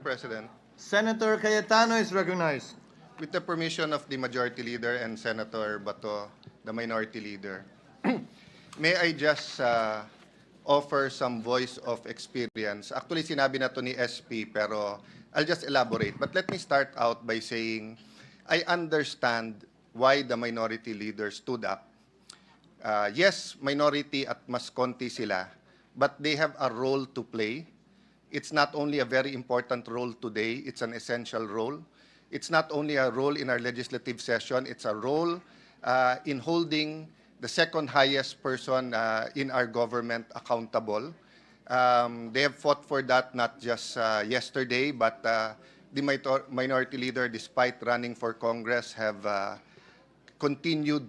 President. Senator Cayetano is recognized. With the permission of the Majority Leader and Senator Bato, the Minority Leader, may I just offer some voice of experience? Actually, sinabi na to ni SP, pero I'll just elaborate. But let me start out by saying, I understand why the Minority Leader stood up. Yes, minority at mas konti sila, but they have a role to play. It's not only a very important role today, it's an essential role. It's not only a role in our legislative session, it's a role in holding the second highest person in our government accountable. They have fought for that not just yesterday, but the Minority Leader, despite running for Congress, have continued,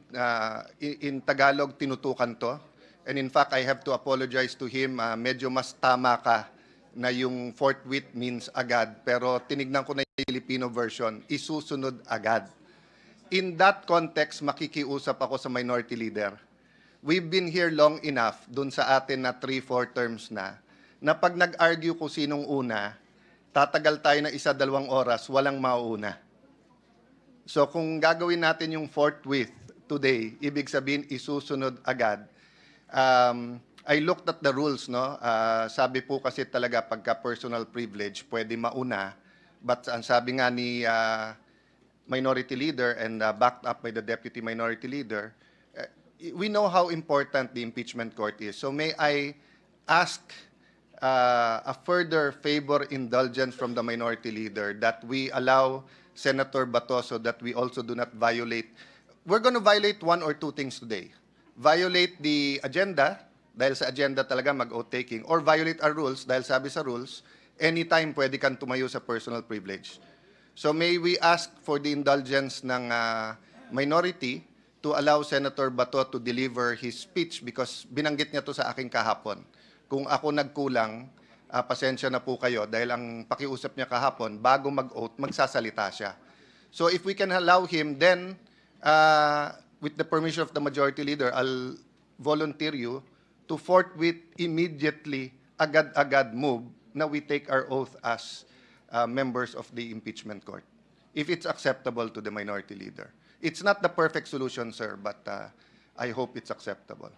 in Tagalog, tinutukan to. And in fact, I have to apologize to him, medyo mas tama ka na yung forthwith means agad. Pero tinignan ko na yung Filipino version, isusunod agad. In that context, makikiusap ako sa Minority Leader. We've been here long enough, dun sa atin na 3-4 terms na pag nag-argue kung sinong una, tatagal tayo na 1-2 oras, walang mauuna. So kung gagawin natin yung forthwith today, ibig sabihin isusunod agad. I looked at the rules, no? Sabi po kasi talaga pagka personal privilege, pwede mauna. But ang sabi nga ni Minority Leader and backed up by the Deputy Minority Leader, we know how important the impeachment court is. So may I ask a further favor indulgence from the Minority Leader that we allow Senator Bato so that we also do not violate. We're going to violate 1 or 2 things today. Violate the agenda, dahil sa agenda talaga mag-oath taking, or violate our rules, dahil sabi sa rules, anytime pwede kang tumayo sa personal privilege. So may we ask for the indulgence ng minority to allow Senator Bato to deliver his speech because binanggit niya to sa aking kahapon. Kung ako nagkulang, pasensya na po kayo dahil ang pakiusap niya kahapon, bago mag-oath, magsasalita siya. So if we can allow him, then with the permission of the Majority Leader, I'll volunteer you to forthwith, immediately, agad-agad move na we take our oath as members of the impeachment court, if it's acceptable to the Minority Leader. It's not the perfect solution, sir, but I hope it's acceptable.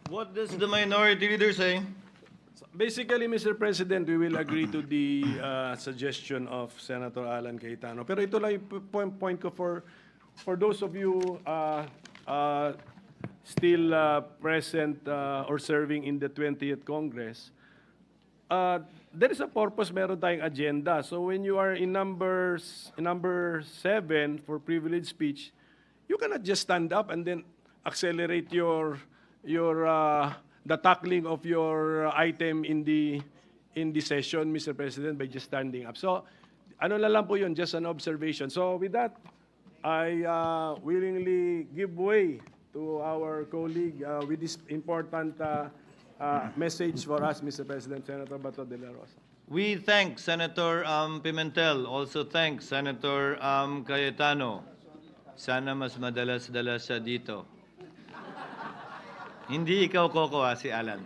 What does the Minority Leader say? Basically, Mr. President, we will agree to the suggestion of Senator Alan Cayetano. Pero ito lang yung point ko for those of you still present or serving in the 20th Congress, there is a purpose, meron tayong agenda. So when you are in number 7 for privileged speech, you cannot just stand up and then accelerate the tackling of your item in the session, Mr. President, by just standing up. So ano na lang po yun, just an observation. So with that, I willingly give way to our colleague with this important message for us, Mr. President, Senator Bato de la Rosa. We thank Senator Pimentel, also thank Senator Cayetano. Sana mas madalas-dalas siya dito. Hindi ikaw, Coco, si Alan.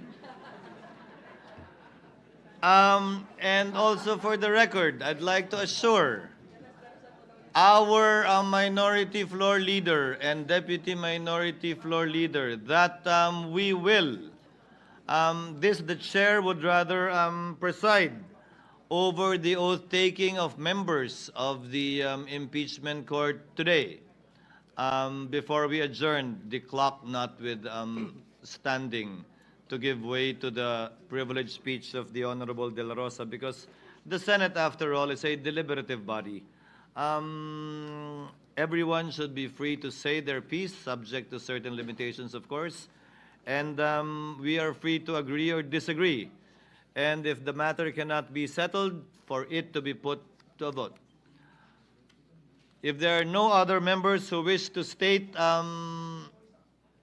And also for the record, I'd like to assure our Minority Floor Leader and Deputy Minority Floor Leader that we will, the chair would rather preside over the oath-taking of members of the impeachment court today. Before we adjourn, the clock not with standing to give way to the privileged speech of the Honorable De La Rosa, because the Senate, after all, is a deliberative body. Everyone should be free to say their piece, subject to certain limitations, of course, and we are free to agree or disagree. And if the matter cannot be settled, for it to be put to a vote. If there are no other members who wish to state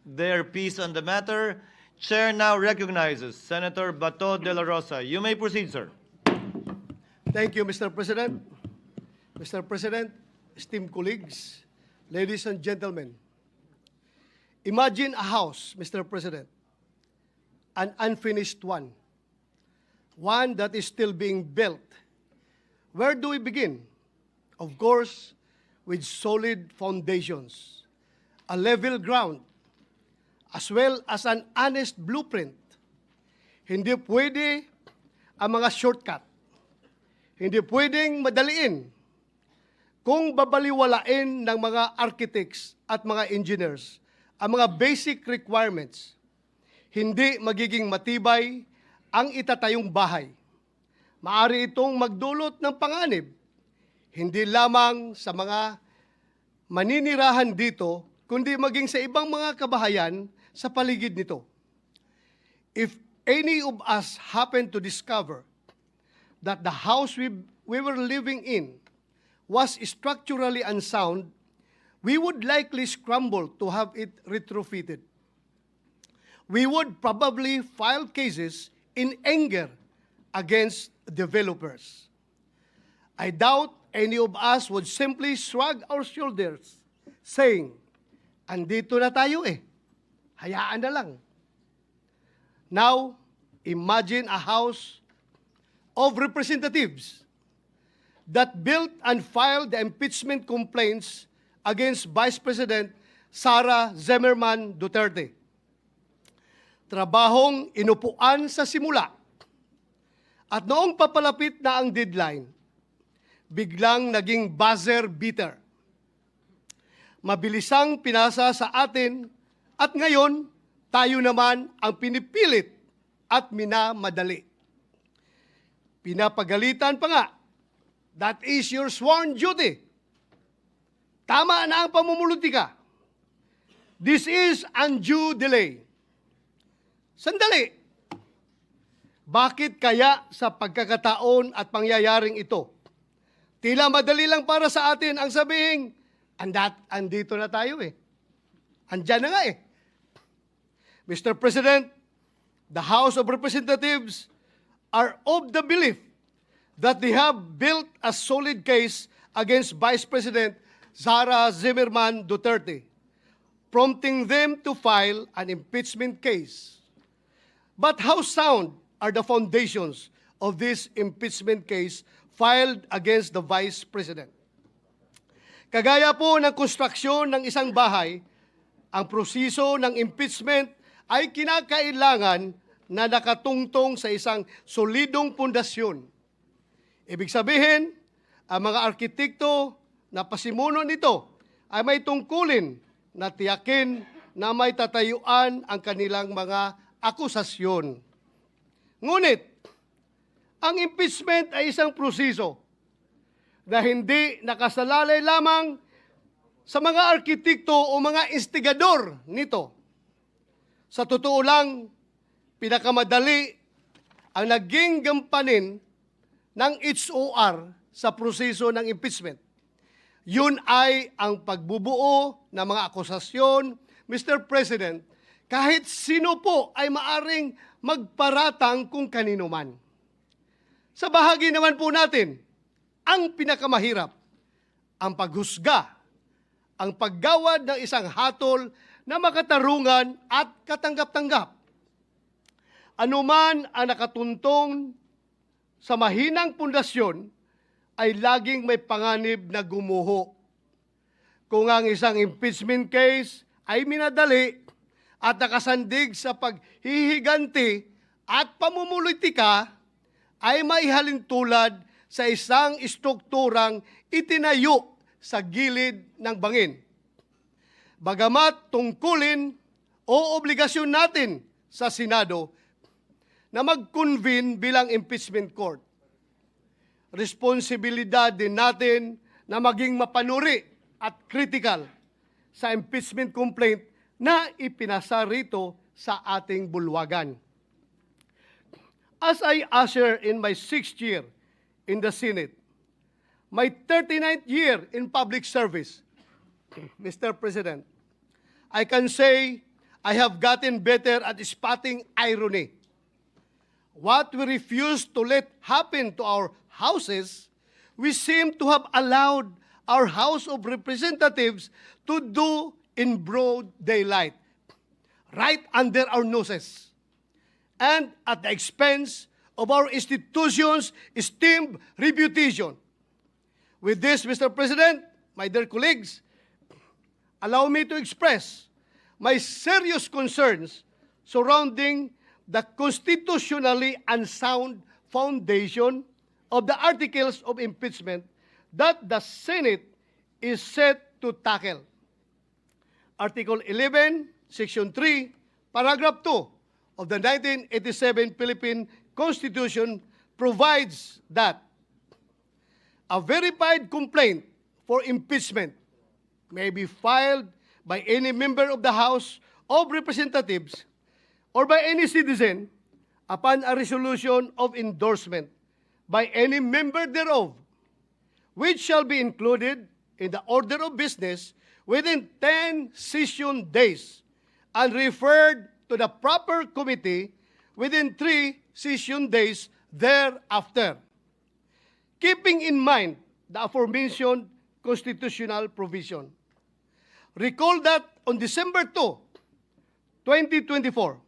their piece on the matter, Chair now recognizes Senator Bato de la Rosa. You may proceed, sir. Thank you, Mr. President. Mr. President, esteemed colleagues, ladies and gentlemen, imagine a house, Mr. President, an unfinished one, one that is still being built. Where do we begin? Of course, with solid foundations, a level ground, as well as an honest blueprint. Hindi pwede ang mga shortcut. Hindi pwedeng madaliin. Kung babaliwalain ng mga architects at mga engineers ang mga basic requirements, hindi magiging matibay ang itatayong bahay. Maari itong magdulot ng panganib, hindi lamang sa mga maninirahan dito, kundi maging sa ibang mga kabahayan sa paligid nito. If any of us happen to discover that the house we were living in was structurally unsound, we would likely scramble to have it retrofitted. We would probably file cases in anger against developers. I doubt any of us would simply shrug our shoulders, saying, andito na tayo hayaan na lang. Now, imagine a house of representatives that built and filed the impeachment complaints against Vice President Sara Zimmerman Duterte. Trabahong inupuan sa simula. At noong papalapit na ang deadline, biglang naging buzzer beater. Mabilisang pinasa sa atin at ngayon tayo naman ang pinipilit at minamadali. Pinapagalitan pa nga, that is your sworn duty. Tama na ang pamumulutika. This is undue delay. Sandali. Bakit kaya sa pagkakataon at pangyayaring ito, tila madali lang para sa atin ang sabihing, andito na tayo Andyan na nga Mr. President, the House of Representatives are of the belief that they have built a solid case against Vice President Sara Zimmerman Duterte, prompting them to file an impeachment case. But how sound are the foundations of this impeachment case filed against the Vice President? Kagaya po ng konstruksyon ng isang bahay, ang proseso ng impeachment ay kinakailangan na nakatungtong sa isang solidong pundasyon. Ibig sabihin, ang mga arkitekto na pasimuno nito ay may tungkulin na tiyakin na may tatayuan ang kanilang mga akusasyon. Ngunit, ang impeachment ay isang proseso na hindi nakasalalay lamang sa mga arkitekto o mga instigador nito. Sa totoo lang, pinakamadali ang naging gampanin ng HOR sa proseso ng impeachment. Yun ay ang pagbubuo ng mga akusasyon, Mr. President, kahit sino po ay maaring magparatang kung kanino man. Sa bahagi naman po natin, ang pinakamahirap, ang paghusga, ang paggawad ng isang hatol na makatarungan at katanggap-tanggap. Anuman ang nakatuntong sa mahinang pundasyon ay laging may panganib na gumuho. Kung ang isang impeachment case ay minadali at nakasandig sa paghihiganti at pamumulitika, ay maihalin tulad sa isang istrukturang itinayo sa gilid ng bangin. Bagamat tungkulin o obligasyon natin sa Senado na mag-convene bilang impeachment court, responsibilidad din natin na maging mapanuri at critical sa impeachment complaint na ipinasa rito sa ating bulwagan. As I usher in my 6th year in the Senate, my 39th year in public service, Mr. President, I can say I have gotten better at spotting irony. What we refuse to let happen to our houses, we seem to have allowed our House of Representatives to do in broad daylight, right under our noses, and at the expense of our institution's esteemed reputation. With this, Mr. President, my dear colleagues, allow me to express my serious concerns surrounding the constitutionally unsound foundation of the articles of impeachment that the Senate is set to tackle. Article 11, Section 3, Paragraph 2 of the 1987 Philippine Constitution provides that a verified complaint for impeachment may be filed by any member of the House of Representatives or by any citizen upon a resolution of endorsement by any member thereof, which shall be included in the order of business within 10 session days and referred to the proper committee within 3 session days thereafter. Keeping in mind the aforementioned constitutional provision. Recall that on December 2, 2024,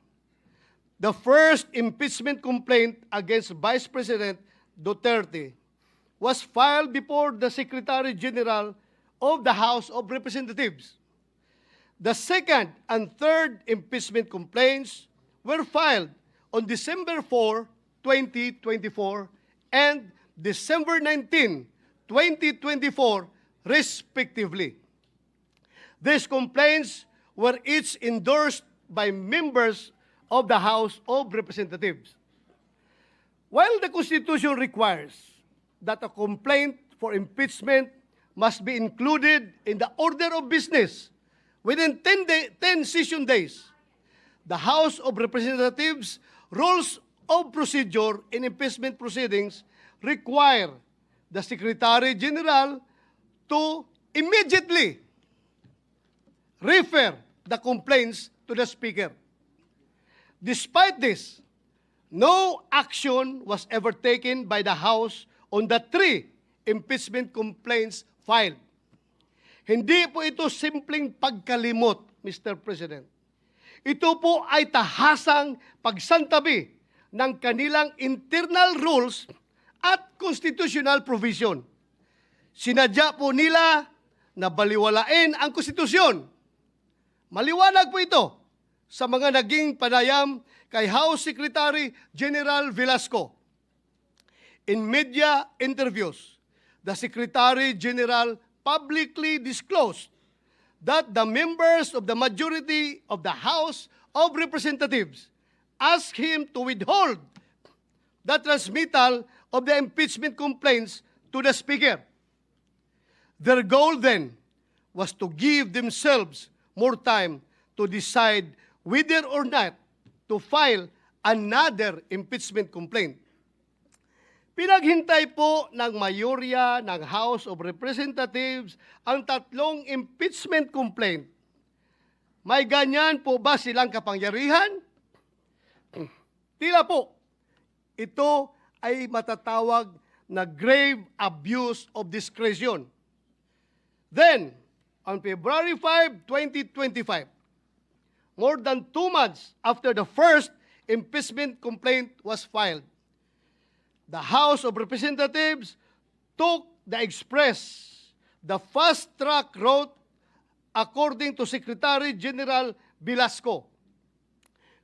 the first impeachment complaint against Vice President Duterte was filed before the Secretary General of the House of Representatives. The second and third impeachment complaints were filed on December 4, 2024 and December 19, 2024, respectively. These complaints were each endorsed by members of the House of Representatives. While the Constitution requires that a complaint for impeachment must be included in the order of business within 10 session days, the House of Representatives Rules of Procedure in impeachment proceedings require the Secretary General to immediately refer the complaints to the Speaker. Despite this, no action was ever taken by the House on the 3 impeachment complaints filed. Hindi po ito simpleng pagkalimot, Mr. President. Ito po ay tahasang pagsantabi ng kanilang internal rules at constitutional provision. Sinadya po nila na baliwalain ang konstitusyon. Maliwanag po ito sa mga naging panayam kay House Secretary General Velasco. In media interviews, the Secretary General publicly disclosed that the members of the majority of the House of Representatives asked him to withhold the transmittal of the impeachment complaints to the Speaker. Their goal then was to give themselves more time to decide whether or not to file another impeachment complaint. Pinaghintay po ng mayorya ng House of Representatives ang 3 impeachment complaint. May ganyan po ba silang kapangyarihan? Tila po, ito ay matatawag na grave abuse of discretion. Then, on February 5, 2025, more than 2 months after the first impeachment complaint was filed, the House of Representatives took the express, the fast-track route according to Secretary General Velasco.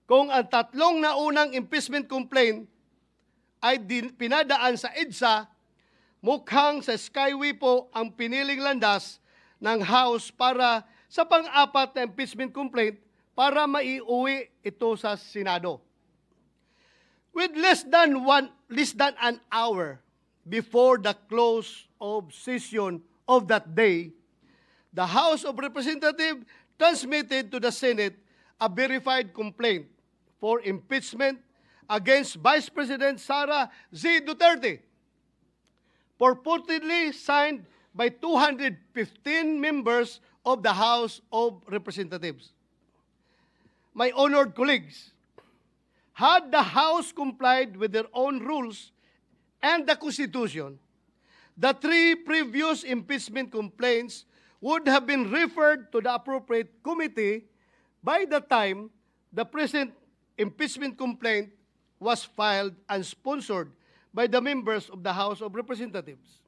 Kung ang 3 naunang impeachment complaint ay pinadaan sa EDSA, mukhang sa Skyway po ang piniling landas ng House para sa pang-4 na impeachment complaint para maiuwi ito sa Senado. With less than an hour before the close of session of that day, the House of Representatives transmitted to the Senate a verified complaint for impeachment against Vice President Sara Z. Duterte, purportedly signed by 215 members of the House of Representatives. My honored colleagues, had the House complied with their own rules and the Constitution, the 3 previous impeachment complaints would have been referred to the appropriate committee by the time the present impeachment complaint was filed and sponsored by the members of the House of Representatives.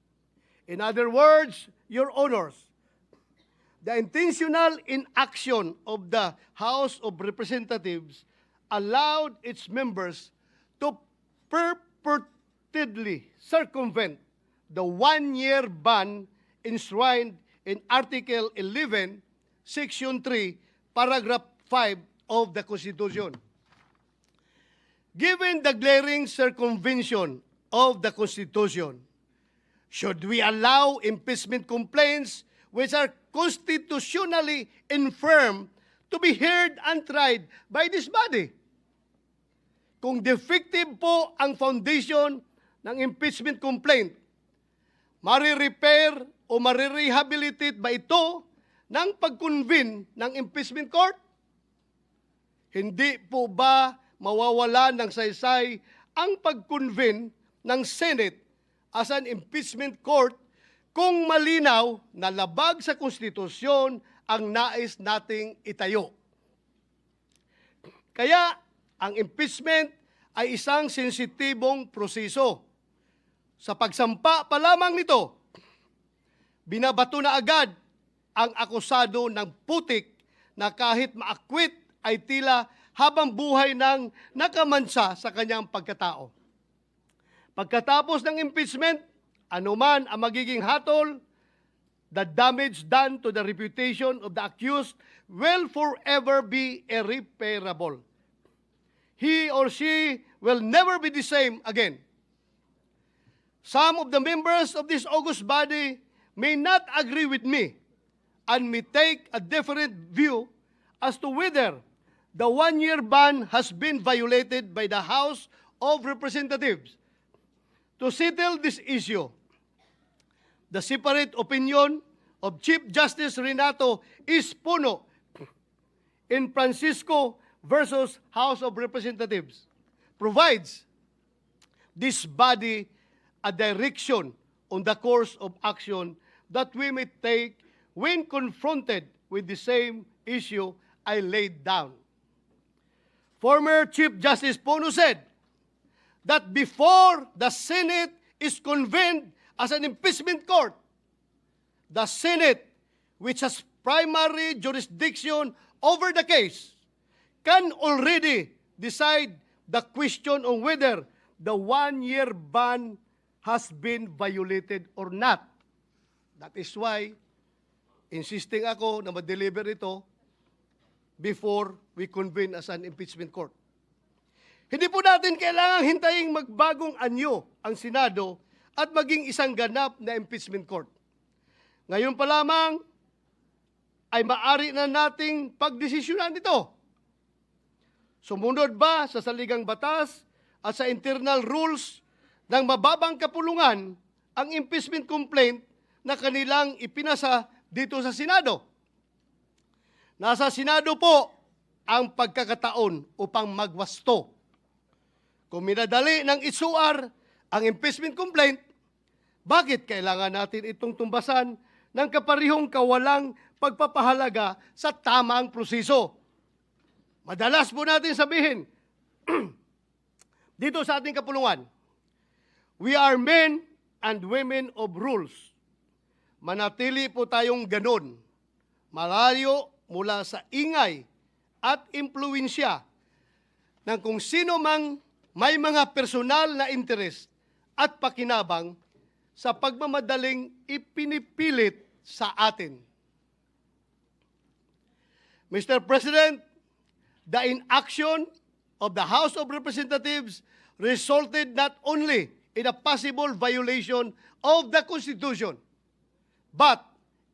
In other words, Your Honors, the intentional inaction of the House of Representatives allowed its members to purportedly circumvent the one-year ban enshrined in Article 11, Section 3, Paragraph 5 of the Constitution. Given the glaring circumvention of the Constitution, should we allow impeachment complaints which are constitutionally infirm to be heard and tried by this body? Kung defective po ang foundation ng impeachment complaint, marirepair o marirehabilitate ba ito ng pag-convene ng impeachment court? Hindi po ba mawawala ng saysay ang pag-convene ng Senate as an impeachment court kung malinaw na labag sa konstitusyon ang nais nating itayo? Kaya ang impeachment ay isang sensitibong proseso. Sa pagsampa pa lamang nito, binabato na agad ang akusado ng putik na kahit maakwit ay tila habang buhay ng nakamansa sa kanyang pagkatao. Pagkatapos ng impeachment, anuman ang magiging hatol, the damage done to the reputation of the accused will forever be irreparable. He or she will never be the same again. Some of the members of this august body may not agree with me and may take a different view as to whether the one-year ban has been violated by the House of Representatives. To settle this issue, the separate opinion of Chief Justice Renato Espuno in Francisco versus House of Representatives provides this body a direction on the course of action that we may take when confronted with the same issue I laid down. Former Chief Justice Puno said that before the Senate is convened as an impeachment court, the Senate, which has primary jurisdiction over the case, can already decide the question on whether the one-year ban has been violated or not. That is why, insisting ako na ma-deliver ito before we convene as an impeachment court. Hindi po natin kailangang hintaying magbagong anyo ang Senado at maging isang ganap na impeachment court. Ngayon pa lamang ay maaari na nating pagdesisyonan ito. Sumunod ba sa saligang batas at sa internal rules ng mababang kapulungan ang impeachment complaint na kanilang ipinasa dito sa Senado? Nasa Senado po ang pagkakataon upang magwasto. Kung minadali ng isuar ang impeachment complaint, bakit kailangan natin itong tumbasan ng kaparihong kawalang pagpapahalaga sa tamang proseso? Madalas po natin sabihin, dito sa ating kapulungan, we are men and women of rules. Manatili po tayong ganon, malayo mula sa ingay at impluensya ng kung sino mang may mga personal na interest at pakinabang sa pagmamadaling ipinipilit sa atin. Mr. President, the inaction of the House of Representatives resulted not only in a possible violation of the Constitution, but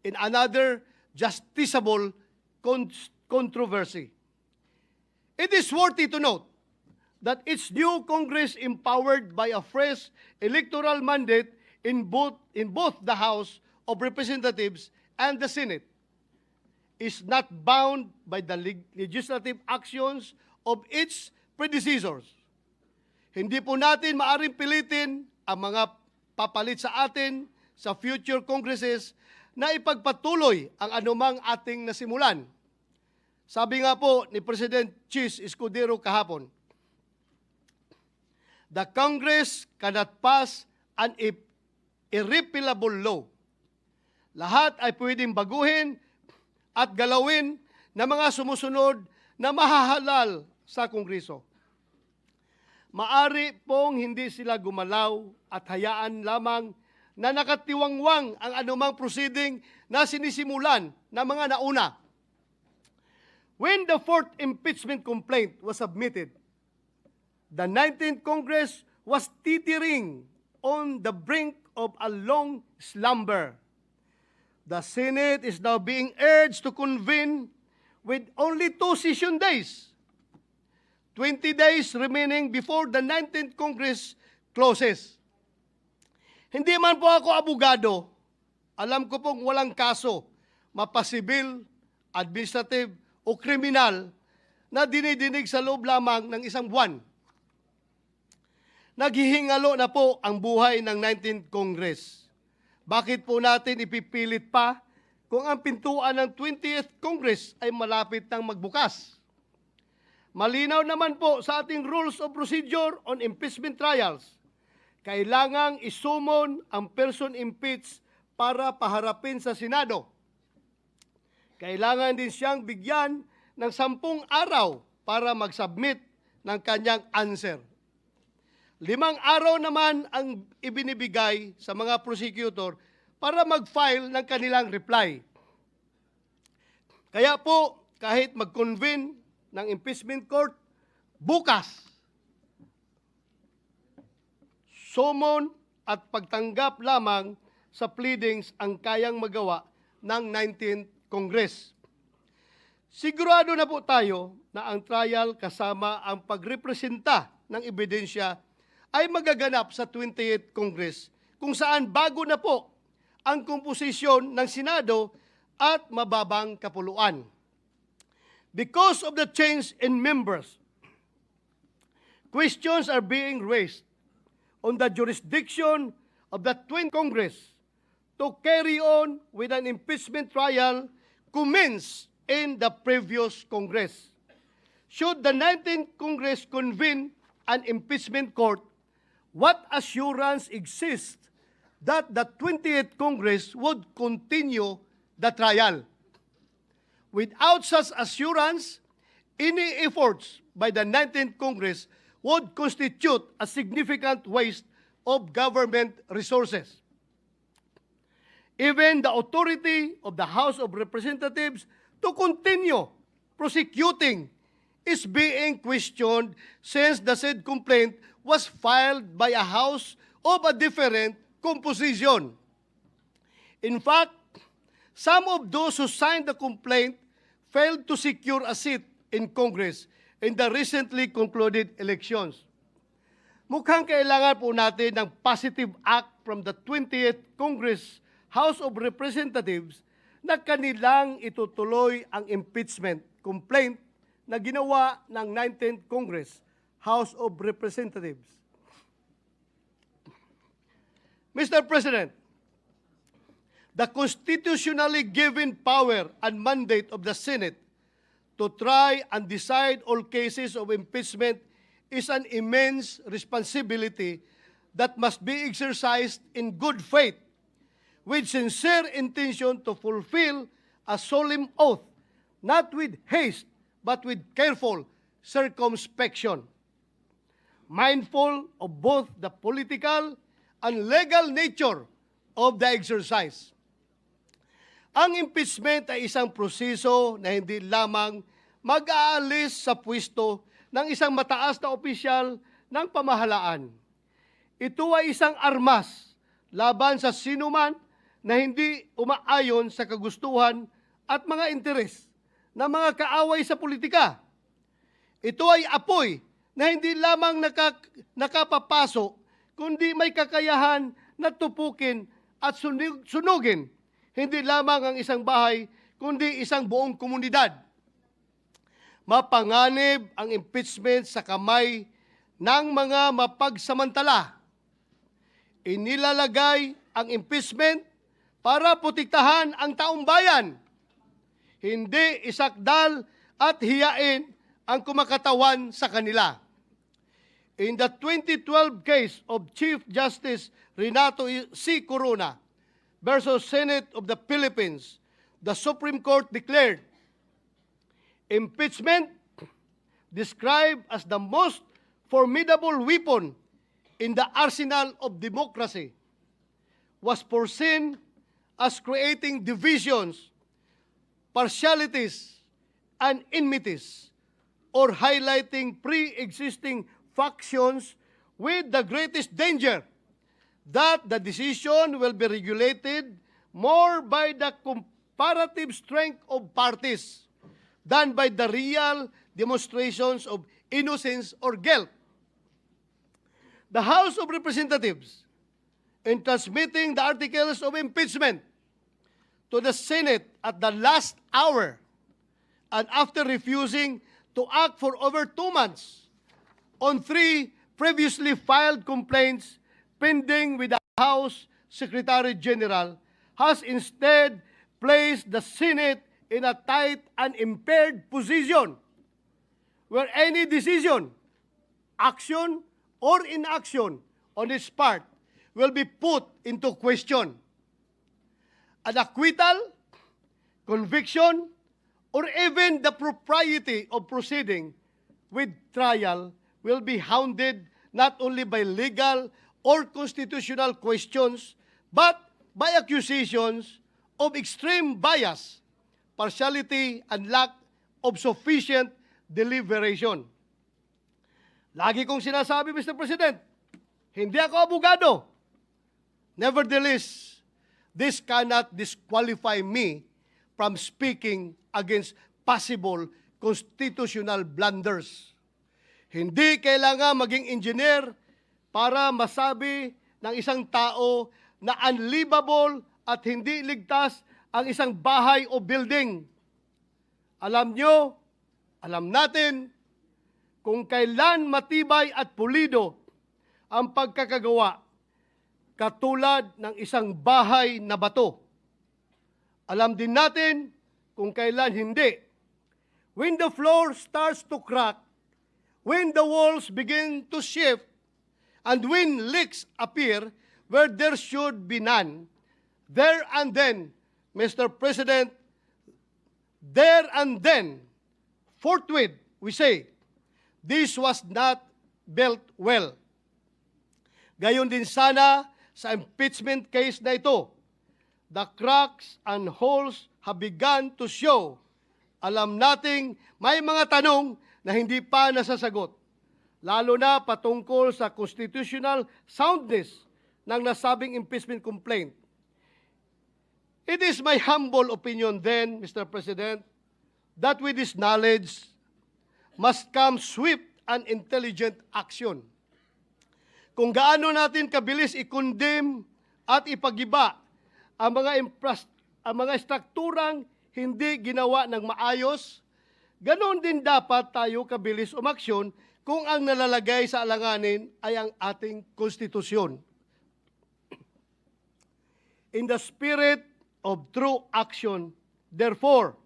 in another justiciable controversy. It is worthy to note that its new Congress, empowered by a fresh electoral mandate in both the House of Representatives and the Senate, is not bound by the legislative actions of its predecessors. Hindi po natin maaring pilitin ang mga papalit sa atin sa future Congresses na ipagpatuloy ang anumang ating nasimulan. Sabi nga po ni President Chis Escudero kahapon, The Congress cannot pass an irrepealable law. Lahat ay pwedeng baguhin at galawin ng mga sumusunod na mahahalal sa Kongreso. Maari pong hindi sila gumalaw at hayaan lamang na nakatiwangwang ang anumang proceeding na sinisimulan ng mga nauna. When the fourth impeachment complaint was submitted, the 19th Congress was teetering on the brink of a long slumber. The Senate is now being urged to convene with only 2 session days, 20 days remaining before the 19th Congress closes. Hindi man po ako abogado, alam ko pong walang kaso, mapasibil, administrative o kriminal na dinidinig sa loob lamang ng 1 buwan. Naghihingalo na po ang buhay ng 19th Congress. Bakit po natin ipipilit pa kung ang pintuan ng 20th Congress ay malapit nang magbukas? Malinaw naman po sa ating Rules of Procedure on Impeachment Trials, kailangang isumon ang person impeached para paharapin sa Senado. Kailangan din siyang bigyan ng 10 araw para mag-submit ng kanyang answer. 5 araw naman ang ibinibigay sa mga prosecutor para mag-file ng kanilang reply. Kaya po, kahit mag-convene ng impeachment court bukas, summon at pagtanggap lamang sa pleadings ang kayang magawa ng 19th Congress. Sigurado na po tayo na ang trial kasama ang pagrepresenta ng ebidensya ay magaganap sa 20th Congress, kung saan bago na po ang komposisyon ng Senado at mababang kapuluan. Because of the change in members, questions are being raised on the jurisdiction of the 20th Congress to carry on with an impeachment trial commenced in the previous Congress. Should the 19th Congress convene an impeachment court, what assurance exists that the 20th Congress would continue the trial? Without such assurance, any efforts by the 19th Congress would constitute a significant waste of government resources. Even the authority of the House of Representatives to continue prosecuting is being questioned since the said complaint was filed by a House of a different composition. In fact, some of those who signed the complaint failed to secure a seat in Congress in the recently concluded elections. Mukhang kailangan po natin ng positive act from the 20th Congress House of Representatives na kanilang itutuloy ang impeachment complaint na ginawa ng 19th Congress House of Representatives. Mr. President, the constitutionally given power and mandate of the Senate to try and decide all cases of impeachment is an immense responsibility that must be exercised in good faith, with sincere intention to fulfill a solemn oath, not with haste, but with careful circumspection, mindful of both the political and legal nature of the exercise. Ang impeachment ay isang proseso na hindi lamang mag-aalis sa pwesto ng isang mataas na opisyal ng pamahalaan. Ito ay isang armas laban sa sinuman na hindi umaayon sa kagustuhan at mga interes ng mga kaaway sa politika. Ito ay apoy na hindi lamang nakapapasok, kundi may kakayahan na tupukin at sunugin hindi lamang ang isang bahay, kundi isang buong komunidad. Mapanganib ang impeachment sa kamay ng mga mapagsamantala. Inilalagay ang impeachment para protektahan ang taong bayan, hindi isakdal at hiyain ang kumakatawan sa kanila. in the 2012 case of Chief Justice Renato C. Corona versus Senate of the Philippines, the Supreme Court declared impeachment, described as the most formidable weapon in the arsenal of democracy, was foreseen as creating divisions, partialities, and enmities, or highlighting pre-existing factions, with the greatest danger that the decision will be regulated more by the comparative strength of parties than by the real demonstrations of innocence or guilt. The House of Representatives, in transmitting the articles of impeachment to the Senate at the last hour, and after refusing to act for over 2 months on 3 previously filed complaints pending with the House Secretary General, has instead placed the Senate in a tight and impaired position where any decision, action, or inaction on its part will be put into question. An acquittal, conviction, or even the propriety of proceeding with trial will be hounded not only by legal or constitutional questions, but by accusations of extreme bias, partiality, and lack of sufficient deliberation. Lagi kong sinasabi, Mr. President, hindi ako abogado. Nevertheless, this cannot disqualify me from speaking against possible constitutional blunders. Hindi kailangan maging engineer para masabi ng isang tao na unlivable at hindi ligtas ang isang bahay o building. Alam nyo, alam natin, kung kailan matibay at pulido ang pagkakagawa katulad ng isang bahay na bato. Alam din natin kung kailan hindi. When the floor starts to crack, when the walls begin to shift, and when leaks appear where there should be none, there and then, Mr. President, there and then, forthwith, we say, this was not built well. Gayon din sana sa impeachment case na ito. The cracks and holes have begun to show. Alam nating may mga tanong na hindi pa nasasagot, lalo na patungkol sa constitutional soundness ng nasabing impeachment complaint. It is my humble opinion then, Mr. President, that with this knowledge must come swift and intelligent action. Kung gaano natin kabilis i-condemn at ipagiba ang mga strukturang hindi ginawa ng maayos, ganon din dapat tayo kabilis umaksyon kung ang nalalagay sa alanganin ay ang ating konstitusyon. In the spirit of true action, therefore,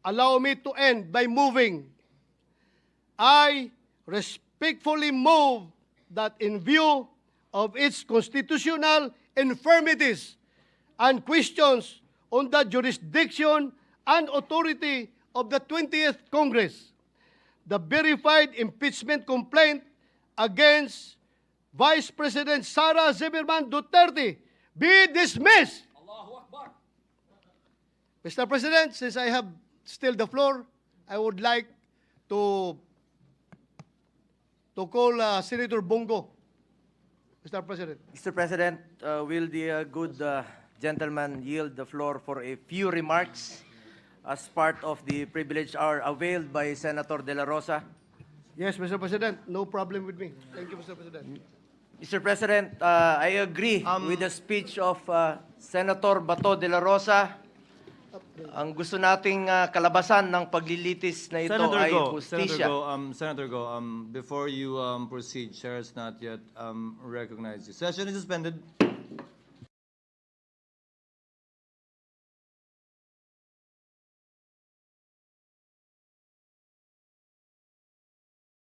allow me to end by moving. I respectfully move that in view of its constitutional infirmities and questions on the jurisdiction and authority of the 20th Congress, the verified impeachment complaint against Vice President Sara Zimmerman Duterte be dismissed. Mr. President, since I have still the floor, I would like to call Senator Bongo. Mr. President. Mr. President, will the good gentleman yield the floor for a few remarks as part of the privileged hour availed by Senator De La Rosa? Yes, Mr. President, no problem with me. Thank you, Mr. President. Mr. President, I agree with the speech of Senator Bato De La Rosa. Ang gusto nating kalabasan ng paglilitis na ito ay hustisya. Senator Go, before you proceed, Chair has not yet recognized you. Session is suspended.